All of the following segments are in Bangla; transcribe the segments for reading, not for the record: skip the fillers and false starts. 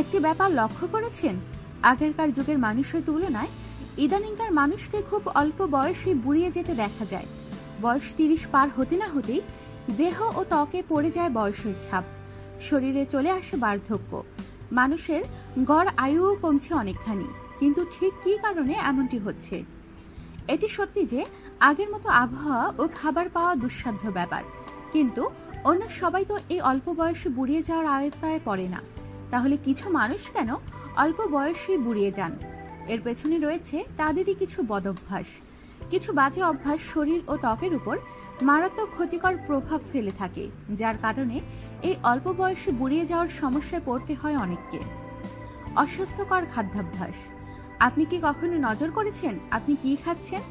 একটি ব্যাপার লক্ষ্য করেছেন, আগেরকার যুগের মানুষের তুলনায় ইদানিংকার মানুষকে খুব অল্প বয়সে বুড়িয়ে যেতে দেখা যায়। বয়স 30 পার হতে না হতেই দেহ ও ত্বকে পড়ে যায় বয়সের ছাপ, শরীরে চলে আসে বার্ধক্য, মানুষের গড় আয়ুও কমছে অনেকখানি। কিন্তু ঠিক কী কারণে এমনটি হচ্ছে? এটি সত্যি যে আগের মতো আবহাওয়া ও খাবার পাওয়া দুঃসাধ্য ব্যাপার, কিন্তু অন্য সবাই তো এই অল্প বয়সে বুড়িয়ে যাওয়ার আয়ত্তায় পড়ে না। তাহলে কিছু মানুষ কেন অল্প বয়সেই বুড়িয়ে যান? এর পেছনে রয়েছে তাদেরই কিছু বদভ্যাস, কিছু বাজে অভ্যাস শরীর ও ত্বকের উপর মারাত্মক ক্ষতিকর প্রভাব ফেলে থাকে, যার কারণে এই অল্প বয়সে বুড়িয়ে যাওয়ার সমস্যায় পড়তে হয় অনেককে। অস্বাস্থ্যকর খাদ্যাভ্যাস। আপনি কি কখনো নজর করেছেন আপনি কি খাচ্ছেন?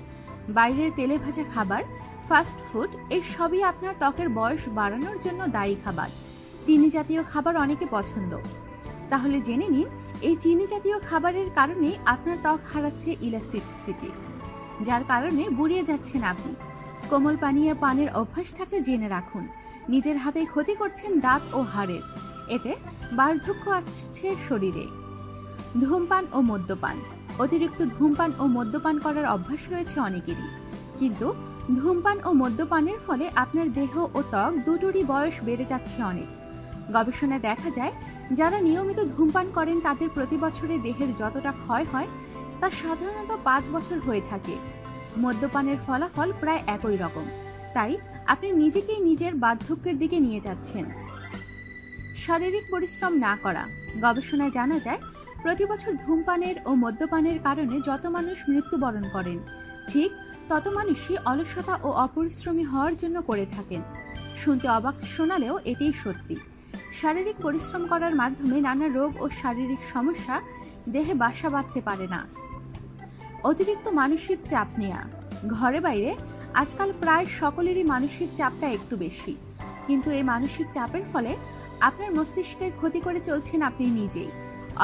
বাইরের তেলে ভাজা খাবার, ফাস্ট ফুড, এই সবই আপনার ত্বকের বয়স বাড়ানোর জন্য দায়ী খাবার। চিনি জাতীয় খাবার অনেকে পছন্দ, তাহলে জেনে নিন এই চিনি জাতীয় খাবারের কারণে আপনার ত্বক হারাচ্ছে ইলাস্টিসিটি, যার কারণে বুড়িয়ে যাচ্ছেন আপনি। কোমল পানীয় পানের অভ্যাস থাকলে জেনে রাখুন নিজের হাতেই ক্ষতি করছেন দাঁত ও হাড়ের, এতে বার্ধক্য আসছে শরীরে। ধূমপান ও মদ্যপান। অতিরিক্ত ধূমপান ও মদ্যপান করার অভ্যাস রয়েছে অনেকেরই, কিন্তু ধূমপান ও মদ্যপানের ফলে আপনার দেহ ও ত্বক দুটোরই বয়স বেড়ে যাচ্ছে অনেক। গবেষণায় দেখা যায় যারা নিয়মিত ধূমপান করেন তাদের প্রতি বছরে দেহের যতটা ক্ষয় হয় তা সাধারণত 5 বছর হয়ে থাকে। মদ্যপানের ফলাফল প্রায় একই রকম, তাই আপনি নিজেকেই নিজের বার্ধক্যের দিকে নিয়ে যাচ্ছেন। শারীরিক পরিশ্রম না করা। গবেষণায় জানা যায় প্রতি বছর ধূমপানের ও মদ্যপানের কারণে যত মানুষ মৃত্যুবরণ করেন, ঠিক তত মানুষই অলসতা ও অপরিশ্রমী হওয়ার জন্য করে থাকেন। শুনতে অবাক শোনালেও এটাই সত্যি। শারীরিক পরিশ্রম করার মাধ্যমে নানা রোগ ও শারীরিক সমস্যা দেহে বাসা বাঁধতে পারে না। অতিরিক্ত মানসিক চাপ নেওয়া। ঘরে বাইরে আজকাল প্রায় সকলেরই মানসিক চাপটা একটু বেশি, কিন্তু এই মানসিক চাপের ফলে আপনার মস্তিষ্কের ক্ষতি করে চলছেন আপনি নিজেই।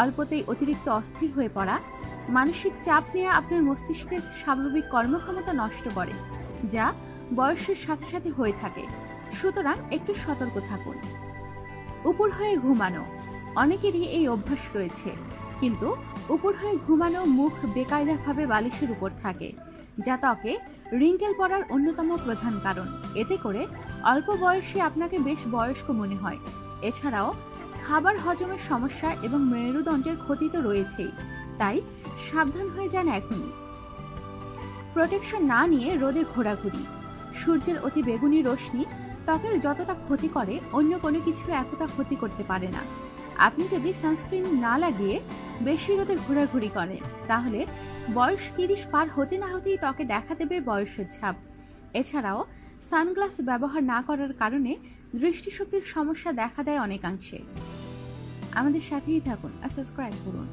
অল্পতেই অতিরিক্ত অস্থির হয়ে পড়া। মানসিক চাপ নেওয়া আপনার মস্তিষ্কের স্বাভাবিক কর্মক্ষমতা নষ্ট করে, যা বয়সের সাথে সাথে হয়ে থাকে। সুতরাং একটু সতর্ক থাকুন। উপর হয়ে ঘুমানো। অনেকেরই এই অভ্যাস রয়েছে, কিন্তু উপর হয়ে ঘুমানো মুখ বেকায়দাভাবে বালিশের উপর থাকে, যা ত্বকে রিঙ্কেল পড়ার অন্যতম প্রধান কারণ। এতে করে অল্প বয়সে আপনাকে বেশ বয়স্ক মনে হয়। এছাড়াও খাবার হজমের সমস্যা এবং মেরুদণ্ডের ক্ষতি তো রয়েছেই, তাই সাবধান হয়ে যান এখনই। প্রোটেকশন না নিয়ে রোদে ঘোরাঘুরি। সূর্যের অতি বেগুনি রশ্মি ত্বকের যতটা ক্ষতি করে অন্য কোনো কিছু এতটা ক্ষতি করতে পারে না। আপনি যদি সানস্ক্রিন না লাগিয়ে বেশি রোদে ঘোরাঘুরি করেন, তাহলে বয়স 30 পার হতে না হতেই ত্বকে দেখা দেবে বয়সের ছাপ। এছাড়াও সানগ্লাস ব্যবহার না করার কারণে দৃষ্টিশক্তির সমস্যা দেখা দেয় অনেকাংশে। আমাদের সাথেই থাকুন আর সাবস্ক্রাইব করুন।